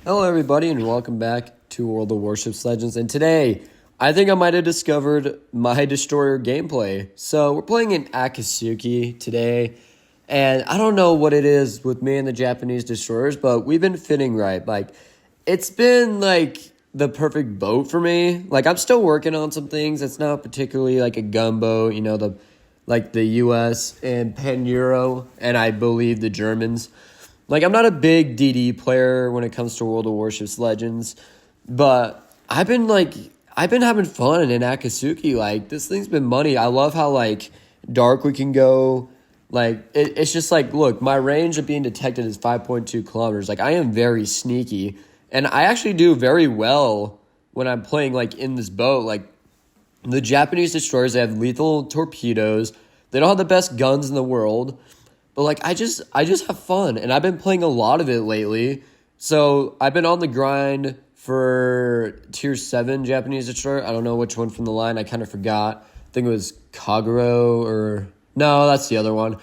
Hello everybody and welcome back to World of Warships Legends, and today I think I might have discovered my destroyer gameplay. So we're playing in Akatsuki today, and I don't know what it is with me and the Japanese destroyers, but we've been fitting right. Like, it's been like the perfect boat for me. Like, I'm still working on some things. It's not particularly like a gunboat, you know, the US and Pan Euro, and I believe the Germans. Like, I'm not a big DD player when it comes to World of Warships Legends, but I've been having fun in Akatsuki. Like, this thing's been money. I love how, like, dark we can go. Like, it's just like, look, my range of being detected is 5.2 kilometers. Like, I am very sneaky, and I actually do very well when I'm playing, like, in this boat. Like, the Japanese destroyers, they have lethal torpedoes. They don't have the best guns in the world. But, like, I just have fun, and I've been playing a lot of it lately. So I've been on the grind for Tier 7 Japanese destroyer. I don't know which one from the line. I kind of forgot. I think it was Kagero or... No, that's the other one.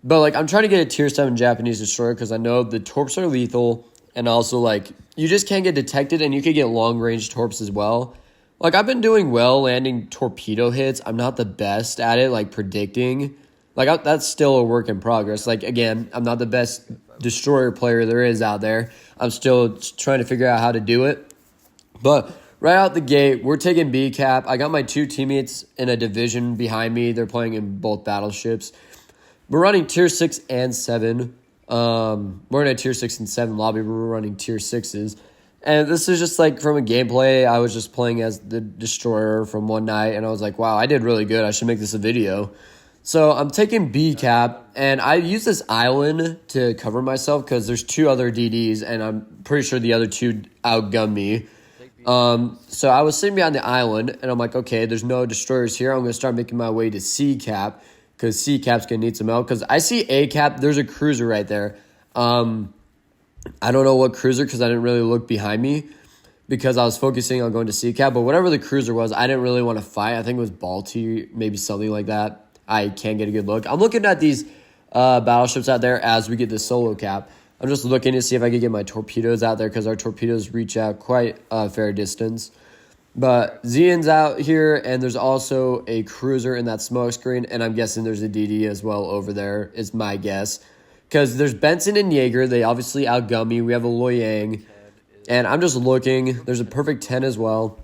But, like, I'm trying to get a Tier 7 Japanese destroyer because I know the torps are lethal, and also, like, you just can't get detected, and you can get long-range torps as well. Like, I've been doing well landing torpedo hits. I'm not the best at it, like, predicting. Like, that's still a work in progress. Like, again, I'm not the best destroyer player there is out there. I'm still trying to figure out how to do it. But right out the gate, we're taking B cap. I got my two teammates in a division behind me. They're playing in both battleships. We're running Tier 6 and 7. We're in a Tier 6 and 7 lobby. We're running Tier 6s. And this is just, like, from a gameplay. I was just playing as the destroyer from one night. And I was like, wow, I did really good. I should make this a video. So I'm taking B cap, and I use this island to cover myself because there's two other DDs, and I'm pretty sure the other two outgun me. So I was sitting behind the island, and I'm like, okay, there's no destroyers here. I'm going to start making my way to C cap because C cap's going to need some help. Because I see A cap, there's a cruiser right there. I don't know what cruiser because I didn't really look behind me because I was focusing on going to C cap. But whatever the cruiser was, I didn't really want to fight. I think it was Balti, maybe something like that. I can't get a good look. I'm looking at these battleships out there as we get the solo cap. I'm just looking to see if I can get my torpedoes out there because our torpedoes reach out quite a fair distance. But Xian's out here, and there's also a cruiser in that smoke screen, and I'm guessing there's a DD as well over there, is my guess. Because there's Benson and Jaeger. They obviously outgun me. We have a Loyang. And I'm just looking. There's a perfect 10 as well.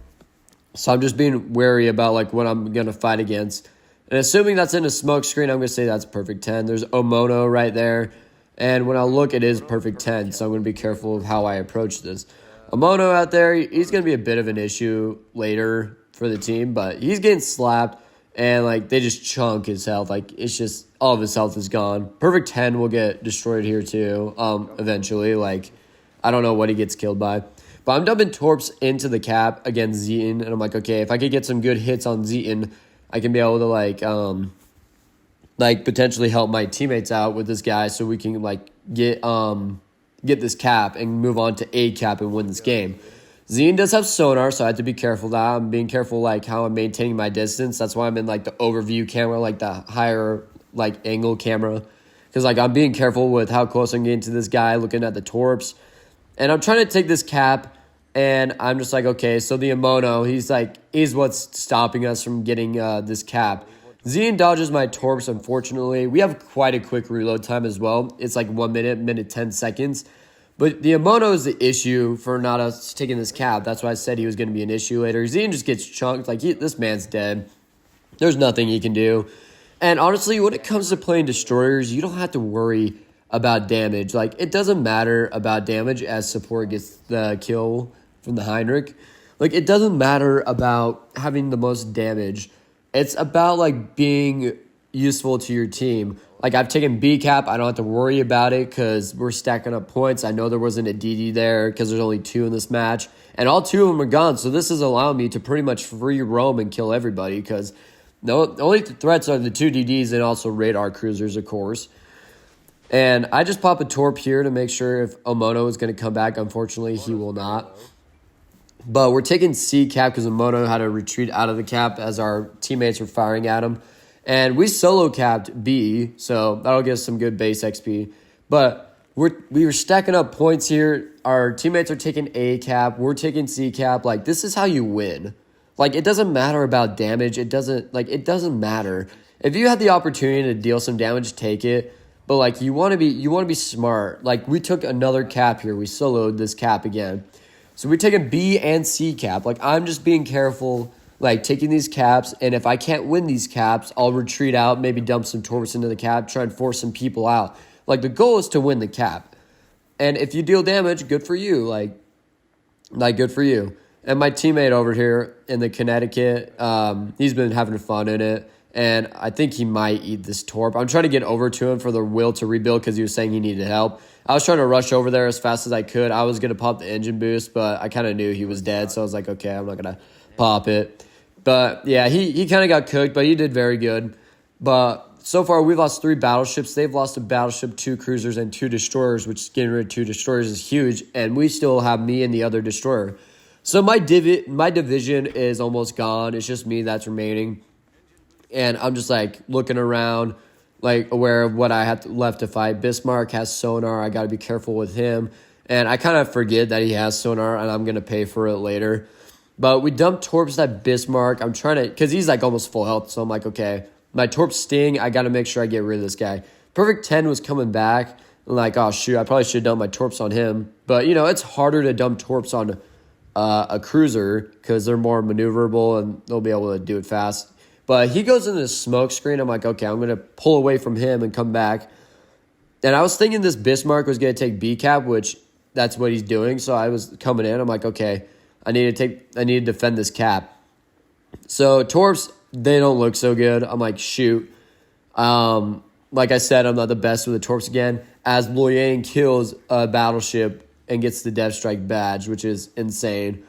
So I'm just being wary about like what I'm going to fight against. And assuming that's in a smoke screen, I'm going to say that's perfect 10. There's Omono right there. And when I look, it is perfect 10. So I'm going to be careful of how I approach this. Omono out there, he's going to be a bit of an issue later for the team. But he's getting slapped. And, like, they just chunk his health. Like, it's just, all of his health is gone. Perfect 10 will get destroyed here, too, eventually. Like, I don't know what he gets killed by. But I'm dumping torps into the cap against Zeton. And I'm like, okay, if I could get some good hits on Zeton, I can be able to, like potentially help my teammates out with this guy so we can, like, get this cap and move on to A cap and win this game. Zeton does have sonar, so I have to be careful of that. I'm being careful, like, how I'm maintaining my distance. That's why I'm in, like, the overview camera, like, the higher, like, angle camera. Because, like, I'm being careful with how close I'm getting to this guy, looking at the torps. And I'm trying to take this cap, and I'm just like, okay, so the Omono, he's what's stopping us from getting this cap. Zeton dodges my torps, unfortunately. We have quite a quick reload time as well. It's like 1 minute 10 seconds. But the Omono is the issue for not us taking this cap. That's why I said he was going to be an issue later. Zeton just gets chunked. Like, this man's dead. There's nothing he can do. And honestly, when it comes to playing destroyers, you don't have to worry about damage. Like, it doesn't matter about damage as support gets the kill from the Heinrich. Like, it doesn't matter about having the most damage. It's about, like, being useful to your team. Like, I've taken B cap. I don't have to worry about it because we're stacking up points. I know there wasn't a DD there because there's only 2 in this match. And all 2 of them are gone. So this is allowing me to pretty much free roam and kill everybody because the only threats are the 2 DDs and also radar cruisers, of course. And I just pop a torp here to make sure if Omono is going to come back. Unfortunately, he will not. But we're taking C cap because Omono had to retreat out of the cap as our teammates were firing at him. And we solo capped B, so that'll give us some good base XP. But we were stacking up points here. Our teammates are taking A cap. We're taking C cap. Like, this is how you win. Like, it doesn't matter about damage. It doesn't matter. If you had the opportunity to deal some damage, take it. But like, you want to be smart. Like, we took another cap here. We soloed this cap again. So we're taking B and C cap. Like, I'm just being careful, like, taking these caps. And if I can't win these caps, I'll retreat out, maybe dump some torps into the cap, try and force some people out. Like, the goal is to win the cap. And if you deal damage, good for you. Like good for you. And my teammate over here in the Connecticut, he's been having fun in it. And I think he might eat this torp. I'm trying to get over to him for the will to rebuild because he was saying he needed help. I was trying to rush over there as fast as I could. I was going to pop the engine boost, but I kind of knew he was dead. So I was like, okay, I'm not going to pop it. But yeah, he kind of got cooked, but he did very good. But so far, we've lost 3 battleships. They've lost a battleship, 2 cruisers, and 2 destroyers, which getting rid of 2 destroyers is huge. And we still have me and the other destroyer. So my division is almost gone. It's just me that's remaining. And I'm just, like, looking around, like, aware of what I have left to fight. Bismarck has sonar. I got to be careful with him. And I kind of forget that he has sonar, and I'm going to pay for it later. But we dumped torps at Bismarck. I'm trying to, because he's, like, almost full health. So I'm like, okay, my torp sting. I got to make sure I get rid of this guy. Perfect 10 was coming back. I'm like, oh, shoot, I probably should have dumped my torps on him. But, you know, it's harder to dump torps on a cruiser because they're more maneuverable and they'll be able to do it fast. But he goes into the smoke screen. I'm like, okay, I'm going to pull away from him and come back. And I was thinking this Bismarck was going to take B cap, which that's what he's doing. So I was coming in. I'm like, okay, I need to defend this cap. So torps, they don't look so good. I'm like, shoot. Like I said, I'm not the best with the torps again. As Loyang kills a battleship and gets the Death Strike badge, which is insane.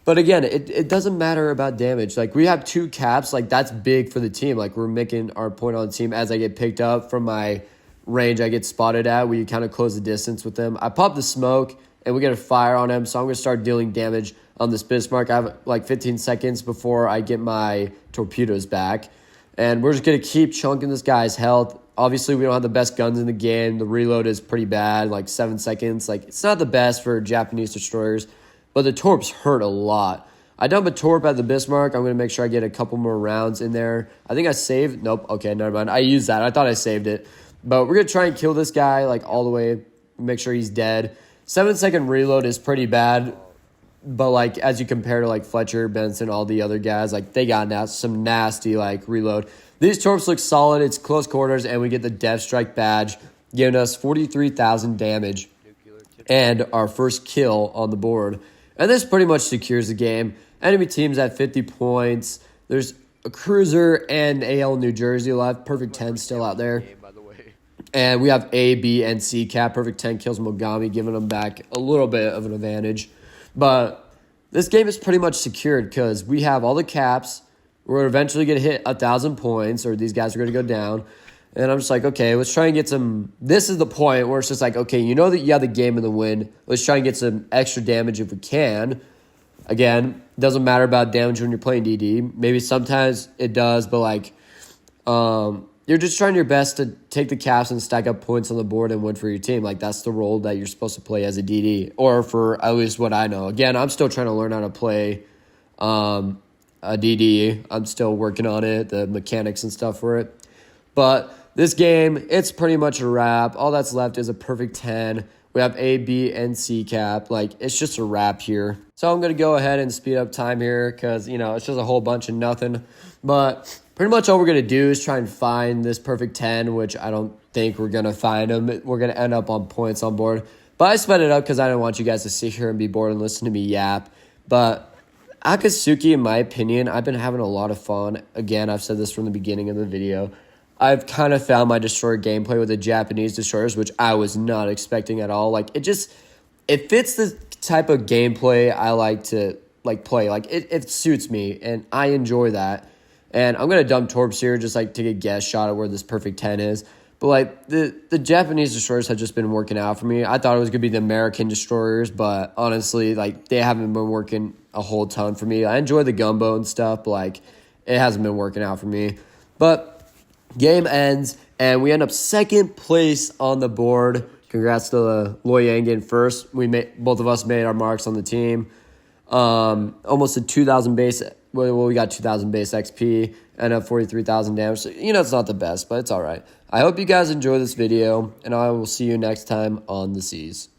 But again, it doesn't matter about damage. Like, we have 2 caps. Like, that's big for the team. Like, we're making our point on the team. As I get picked up from my range I get spotted at, we kind of close the distance with them. I pop the smoke, and we get a fire on him. So I'm going to start dealing damage on this Bismarck. I have, like, 15 seconds before I get my torpedoes back. And we're just going to keep chunking this guy's health. Obviously, we don't have the best guns in the game. The reload is pretty bad, like 7 seconds. Like, it's not the best for Japanese destroyers. But the torps hurt a lot. I dump a torp at the Bismarck. I'm going to make sure I get a couple more rounds in there. I think I saved. Nope. Okay, never mind. I used that. I thought I saved it. But we're going to try and kill this guy, like, all the way. Make sure he's dead. 7-second reload is pretty bad. But, like, as you compare to, like, Fletcher, Benson, all the other guys, like, they got some nasty, like, reload. These torps look solid. It's close quarters, and we get the Death Strike badge, giving us 43,000 damage and our first kill on the board. And this pretty much secures the game. Enemy team's at 50 points. There's a cruiser and AL New Jersey left. Perfect 10 still out there. And we have A, B, and C cap. Perfect 10 kills Mogami, giving them back a little bit of an advantage. But this game is pretty much secured because we have all the caps. We're eventually going to hit 1,000 points, or these guys are going to go down. And I'm just like, okay, let's try and get some. This is the point where it's just like, okay, you know that you have the game in the win. Let's try and get some extra damage if we can. Again, doesn't matter about damage when you're playing DD. Maybe sometimes it does, but like, you're just trying your best to take the caps and stack up points on the board and win for your team. Like, that's the role that you're supposed to play as a DD, or for at least what I know. Again, I'm still trying to learn how to play a DD. I'm still working on it, the mechanics and stuff for it. But this game, it's pretty much a wrap. All that's left is a perfect 10. We have A, B, and C cap. Like, it's just a wrap here. So I'm going to go ahead and speed up time here because, you know, it's just a whole bunch of nothing. But pretty much all we're going to do is try and find this perfect 10, which I don't think we're going to find them. We're going to end up on points on board. But I sped it up because I didn't want you guys to sit here and be bored and listen to me yap. But Akatsuki, in my opinion, I've been having a lot of fun. Again, I've said this from the beginning of the video. I've kind of found my destroyer gameplay with the Japanese destroyers, which I was not expecting at all. Like, it fits the type of gameplay I like to play. Like, it suits me, and I enjoy that. And I'm gonna dump torps here, just like take a guess shot at where this perfect 10 is. But like the Japanese destroyers have just been working out for me. I thought it was gonna be the American destroyers, but honestly, like, they haven't been working a whole ton for me. I enjoy the gumbo and stuff, but like, it hasn't been working out for me. But game ends, and we end up second place on the board. Congrats to Loy Yang getting first. Both of us made our marks on the team. Almost a 2,000 base. Well, we got 2,000 base XP and a 43,000 damage. So, it's not the best, but it's all right. I hope you guys enjoy this video, and I will see you next time on the seas.